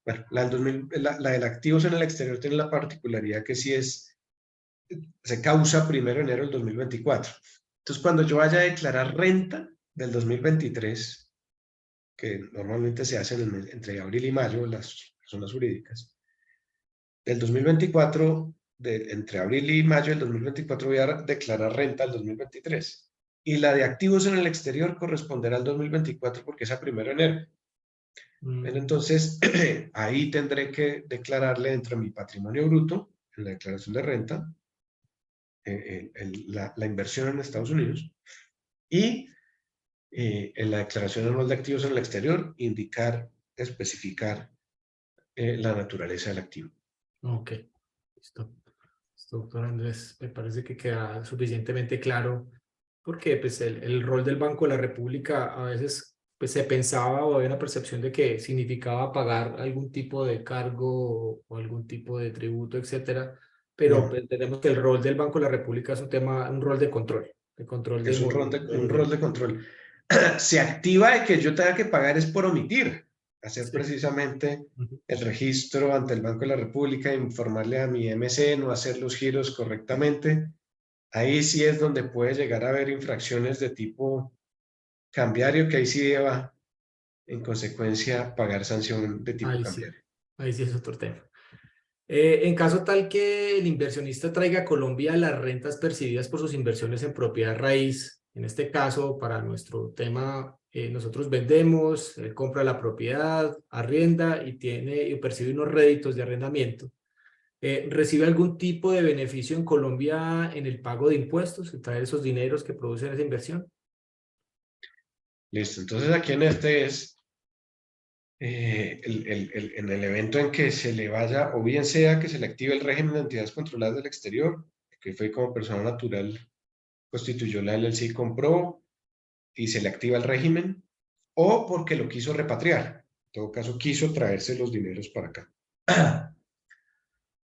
C: Bueno, la de activos en el exterior tiene la particularidad que sí se causa 1 de enero del 2024. Entonces, cuando yo vaya a declarar renta del 2023, que normalmente se hace entre abril y mayo, las personas jurídicas, del 2024, entre abril y mayo del 2024 voy a declarar renta del 2023. Y la de activos en el exterior corresponderá al 2024 porque es a 1 de enero. Entonces, ahí tendré que declararle dentro de mi patrimonio bruto, en la declaración de renta, la inversión en Estados Unidos, y en la declaración anual de activos en el exterior, especificar la naturaleza del activo.
B: Ok, listo. Listo, doctor Andrés, me parece que queda suficientemente claro porque pues, el rol del Banco de la República a veces pues, se pensaba o había una percepción de que significaba pagar algún tipo de cargo o algún tipo de tributo, etcétera, pero
C: No,
B: pues, entendemos que el rol del Banco de la República es un tema, un rol de control del
C: es
B: movimiento de
C: un
B: dinero.
C: rol de control. Se activa de que yo tenga que pagar es por omitir, hacer
B: Sí.
C: precisamente
B: Ujú.
C: el registro ante el Banco de la República, informarle a mi MC, no hacer los giros correctamente. Ahí sí es donde puede llegar a haber infracciones de tipo cambiario, que ahí sí deba, en consecuencia, pagar sanción de tipo cambiario.
B: Ahí sí es otro tema. En caso tal que el inversionista traiga a Colombia las rentas percibidas por sus inversiones en propiedad raíz, en este caso, para nuestro tema, nosotros vendemos, él compra la propiedad, arrienda y percibe unos réditos de arrendamiento. ¿Recibe algún tipo de beneficio en Colombia en el pago de impuestos, en traer esos dineros que producen esa inversión?
C: Listo, entonces aquí en este es en el evento en que se le vaya, o bien sea que se le active el régimen de entidades controladas del exterior, que fue como persona natural, constituyó la LLC, compró y se le activa el régimen, o porque lo quiso repatriar. En todo caso, quiso traerse los dineros para acá.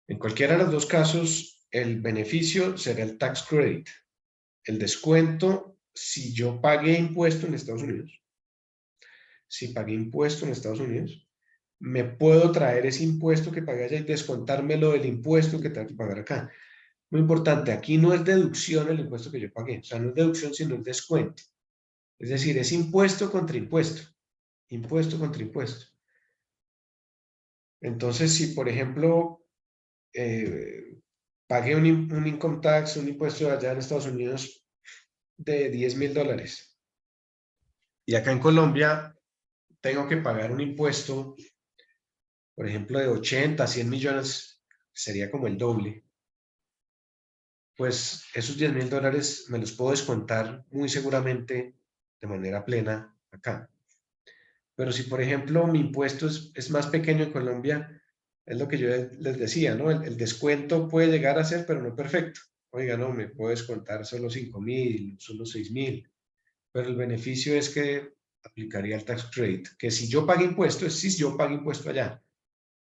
C: En cualquiera de los dos casos, el beneficio será el tax credit, el descuento si yo pagué impuesto en Estados Unidos. Si pagué impuesto en Estados Unidos, me puedo traer ese impuesto que pagué allá y descontármelo del impuesto que tengo que pagar acá. Muy importante, aquí no es deducción el impuesto que yo pagué, o sea, no es deducción, sino es descuento. Es decir, es impuesto contra impuesto, impuesto contra impuesto. Entonces, si por ejemplo pagué un income tax, un impuesto allá en Estados Unidos de $10,000 y acá en Colombia tengo que pagar un impuesto, por ejemplo, de 80, 100 millones, sería como el doble. Pues esos $10,000 me los puedo descontar muy seguramente de manera plena acá. Pero si, por ejemplo, mi impuesto es más pequeño en Colombia, es lo que yo les decía, ¿no? El descuento puede llegar a ser, pero no perfecto. Oiga, no, me puedo descontar solo 5,000, solo 6,000. Pero el beneficio es que aplicaría el tax credit, que si yo pago impuesto, es si yo pago impuesto allá,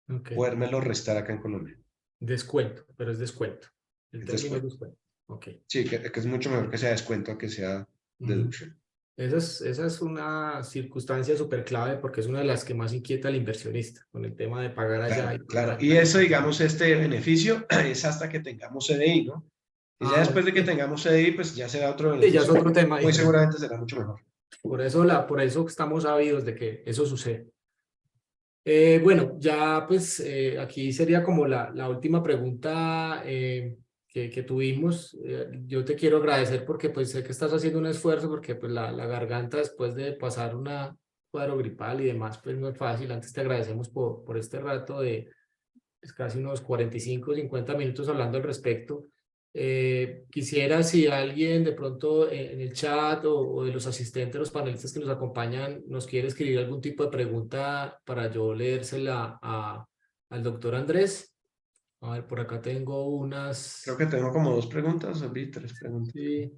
B: Ok,
C: podérmelo restar acá en Colombia.
B: descuento, pero es descuento. El
C: Es
B: término es
C: descuento.
B: descuento. Ok.
C: Sí, que es mucho mejor que sea descuento a que sea
B: Ujú.
C: deducción.
B: Esa es una circunstancia súper clave porque es una de las que más inquieta al inversionista con el tema de pagar allá y
C: Claro, claro.
B: pagar
C: Y
B: acá.
C: eso, digamos, este beneficio es hasta que tengamos CDI, ¿no? Y ya
B: Ah,
C: después de que
B: ok.
C: tengamos CDI, pues ya será otro
B: Sí, ya es
C: beneficio.
B: otro tema
C: Muy
B: diferente.
C: seguramente será mucho mejor.
B: Por eso estamos ávidos de que eso suceda. Bueno, ya pues aquí sería como la última pregunta que tuvimos. Yo te quiero agradecer porque pues sé que estás haciendo un esfuerzo porque pues la garganta después de pasar una cuadro gripal y demás pues no es fácil. Antes te agradecemos por este rato de pues, casi unos 45, 50 minutos hablando al respecto. Quisiera si alguien de pronto en el chat o de los asistentes, los panelistas que nos acompañan, nos quiere escribir algún tipo de pregunta para yo leérsela al doctor Andrés. A ver, por acá tengo
C: Creo
B: unas,
C: que tengo como 2 preguntas, o vi 3 preguntas.
B: sí,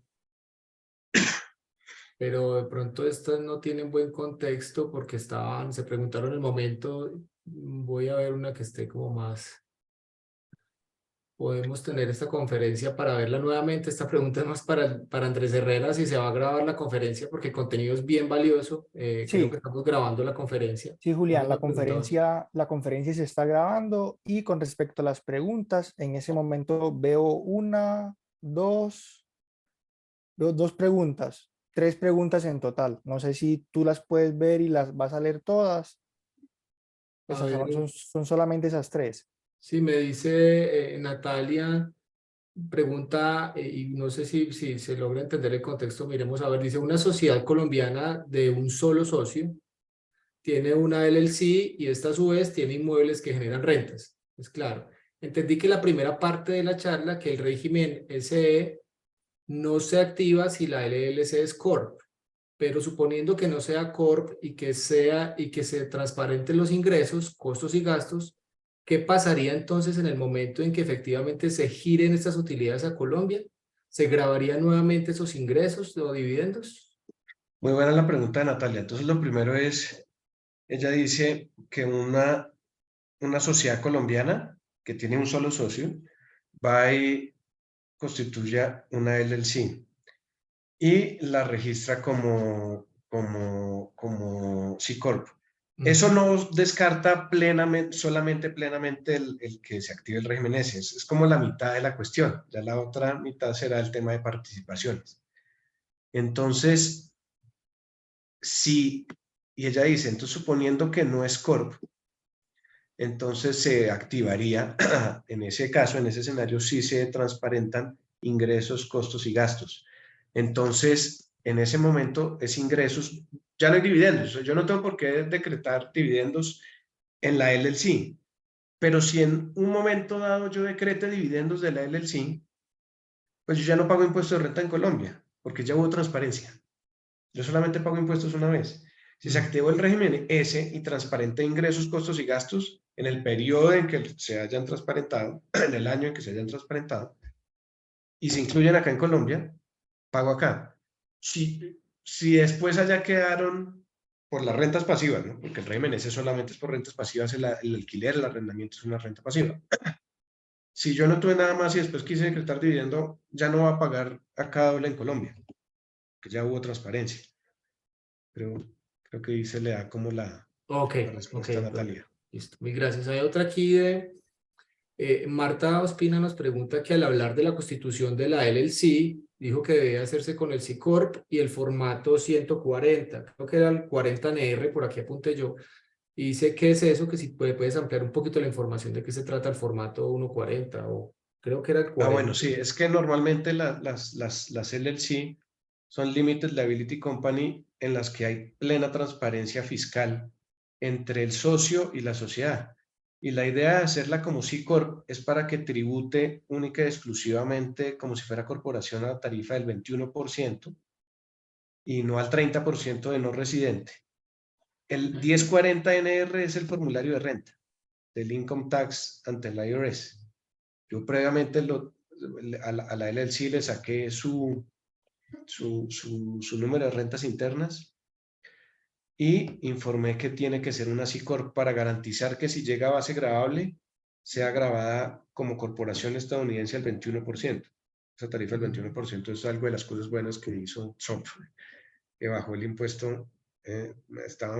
B: pero de pronto estas no tienen buen contexto porque se preguntaron en el momento. Voy a ver una que esté como más. Podemos tener esta conferencia para verla nuevamente. Esta pregunta es más para Andrés Herrera, si se va a grabar la conferencia, porque el contenido es bien valioso. Creo que
A: Sí,
B: estamos grabando la conferencia.
A: sí, Julián,
B: Alguien nos preguntaba.
A: la conferencia se está grabando y con respecto a las preguntas, en ese momento veo dos preguntas, tres preguntas en total. No sé si tú las puedes ver y las vas a leer todas. Pues
B: A ver,
A: son solamente esas tres.
B: si me dice Natalia, pregunta, y no sé si se logra entender el contexto, miremos a ver, dice, una sociedad colombiana de un solo socio tiene una LLC y esta a su vez tiene inmuebles que generan rentas. Es claro. Entendí que la primera parte de la charla, que el régimen SE no se activa si la LLC es Corp. pero suponiendo que no sea corp y que se transparenten los ingresos, costos y gastos, ¿qué pasaría entonces en el momento en que efectivamente se giren estas utilidades a Colombia? ¿Se grabarían nuevamente esos ingresos o dividendos?
C: Muy buena la pregunta de Natalia. Entonces, lo primero es, ella dice que una sociedad colombiana que tiene un solo socio va y constituya una LLC y la registra como C Corp. Eso no descarta solamente plenamente el que se active el régimen S. Es como la mitad de la cuestión. Ya la otra mitad será el tema de participaciones. Entonces, y ella dice, entonces suponiendo que no es Corp, entonces se activaría, en ese caso, en ese escenario, sí se transparentan ingresos, costos y gastos. Entonces, en ese momento es ingresos, ya no hay dividendos. Yo no tengo por qué decretar dividendos en la LLC, pero si en un momento dado yo decrete dividendos de la LLC, pues yo ya no pago impuestos de renta en Colombia, porque ya hubo transparencia. Yo solamente pago impuestos una vez. Si se activó el régimen S y transparenta ingresos, costos y gastos en el periodo en que se hayan transparentado, en el año en que se hayan transparentado, y se incluyen acá en Colombia, pago acá. Si después allá quedaron por las rentas pasivas, ¿no? Porque el régimen S solamente es por rentas pasivas, el alquiler, el arrendamiento es una renta pasiva. Si yo no tuve nada más y después quise decretar dividendo, ya no va a pagar acá doble en Colombia, que ya hubo transparencia. Pero creo que ahí se le da como la respuesta a Natalia.
B: Listo, muy gracias. Hay otra aquí de Marta Ospina nos pregunta que al hablar de la constitución de la LLC, dijo que debía hacerse con el C Corp y el formato 140, creo que era el 40NR, por aquí apunté yo, y dice qué es eso, que si puedes ampliar un poquito la información de qué se trata el formato 140, o creo que era el 40.
C: Bueno, sí, es que normalmente las LLC son Limited Liability Company en las que hay plena transparencia fiscal entre el socio y la sociedad. Y la idea de hacerla como C Corp es para que tribute única y exclusivamente como si fuera corporación a la tarifa del 21% y no al 30% de no residente. El 1040NR es el formulario de renta del Income Tax ante el IRS. Yo previamente a la LLC le saqué su número de rentas internas y informé que tiene que ser una C Corp para garantizar que si llega a base gravable, sea grabada como corporación estadounidense al 21%. Esa tarifa del 21% es algo de las cosas buenas que hizo Trump, que bajó el impuesto,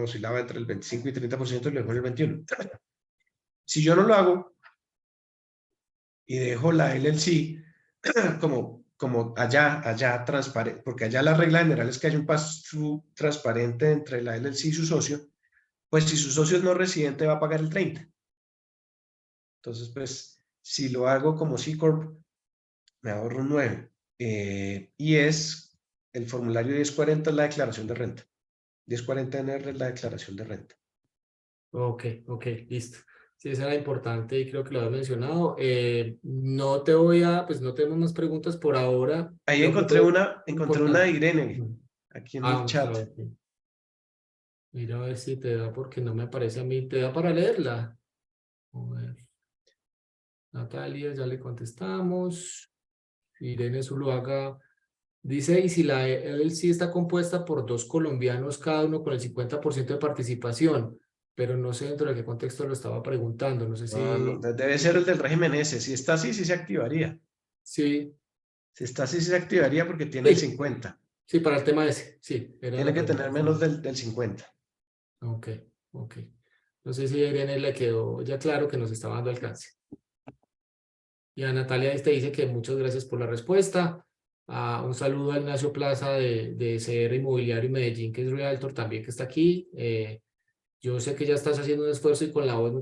C: oscilaba entre el 25 y 30% y lo dejó en el 21%. Si yo no lo hago y dejo la LLC como allá transparente, porque allá la regla general es que hay un pass-through transparente entre la LLC y su socio, pues si su socio es no residente va a pagar el 30%. Entonces, pues, si lo hago como C Corp, me ahorro un 9%. Y el formulario 1040 es la declaración de renta. 1040NR es la declaración de renta.
B: Ok, listo. Sí, eso era importante y creo que lo has mencionado. No te voy a, pues no tenemos más preguntas por ahora.
C: Ahí
B: Creo que
C: encontré
B: fue
C: una de
B: importante.
C: Irene, aquí en el
B: Vamos a
C: chat.
B: ver. Mira a ver si te da, porque no me aparece a mí. ¿Te da para leerla? A ver. Natalia, ya le contestamos. Irene Zuluaga dice, y si la LLC está compuesta por 2 colombianos, cada uno con el 50% de participación, pero no sé dentro de qué contexto lo estaba preguntando, no sé
C: No,
B: si...
C: debe ser el del régimen S. Si está así, sí se activaría.
B: Sí,
C: Si está así, sí se activaría porque tiene el 50.
B: sí, para el tema ese, sí, era
C: Tiene
B: la
C: que
B: pregunta.
C: tener menos del 50.
B: Ok. No sé si a Irene le quedó ya claro que nos estaba dando alcance. Y a Natalia te dice que muchas gracias por la respuesta. Un saludo a Ignacio Plaza de CR Inmobiliario Medellín, que es Realtor también que está aquí. Yo sé que ya estás haciendo un esfuerzo y con la voz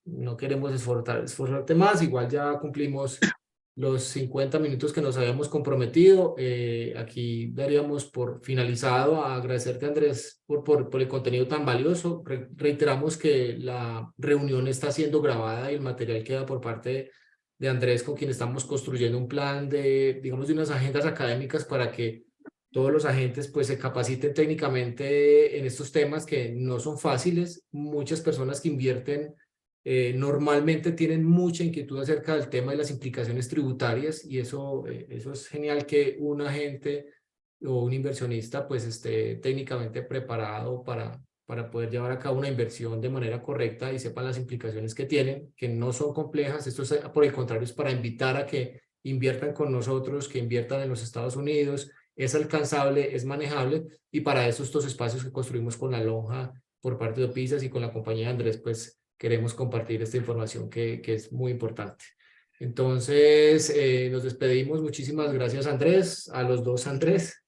B: no queremos esforzarte más. Igual ya cumplimos los 50 minutos que nos habíamos comprometido. Aquí daríamos por finalizado. Agradecerte, Andrés, por el contenido tan valioso. Reiteramos que la reunión está siendo grabada y el material queda por parte de Andrés, con quien estamos construyendo un plan de, digamos, de unas agendas académicas para que todos los agentes pues se capaciten técnicamente en estos temas que no son fáciles. Muchas personas que invierten normalmente tienen mucha inquietud acerca del tema de las implicaciones tributarias y eso es genial que un agente o un inversionista pues esté técnicamente preparado para poder llevar a cabo una inversión de manera correcta y sepan las implicaciones que tienen, que no son complejas. Esto es, por el contrario, es para invitar a que inviertan con nosotros, que inviertan en los Estados Unidos. Es alcanzable, es manejable, y para eso estos espacios que construimos con la lonja por parte de Opisas y con la compañía de Andrés, pues queremos compartir esta información que es muy importante. Entonces, nos despedimos. Muchísimas gracias, Andrés, a los dos Andrés.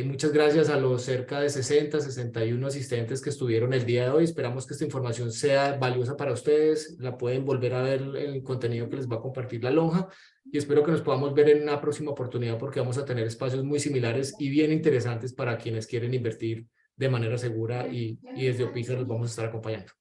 B: Muchas gracias a los cerca de 61 asistentes que estuvieron el día de hoy. Esperamos que esta información sea valiosa para ustedes. La pueden volver a ver en el contenido que les va a compartir la lonja y espero que nos podamos ver en una próxima oportunidad porque vamos a tener espacios muy similares y bien interesantes para quienes quieren invertir de manera segura y desde Opisa los vamos a estar acompañando.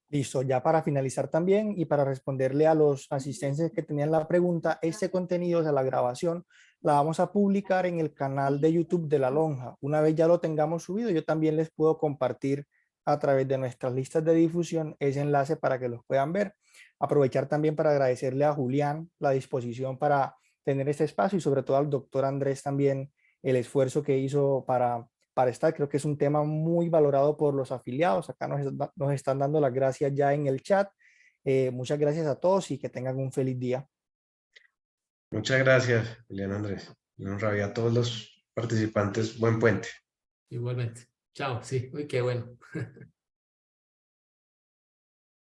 A: Listo, ya para finalizar también y para responderle a los asistentes que tenían la pregunta, este contenido, o sea, la grabación, la vamos a publicar en el canal de YouTube de La Lonja. Una vez ya lo tengamos subido, yo también les puedo compartir a través de nuestras listas de difusión ese enlace para que los puedan ver. Aprovechar también para agradecerle a Julián la disposición para tener este espacio y sobre todo al doctor Andrés también el esfuerzo que hizo para estar. Creo que es un tema muy valorado por los afiliados. Acá nos están dando las gracias ya en el chat. Muchas gracias a todos y que tengan un feliz día.
C: Muchas gracias, Julián Andrés. Un rabia a todos los participantes. Buen puente.
B: Igualmente. Chao, sí. Uy, qué bueno.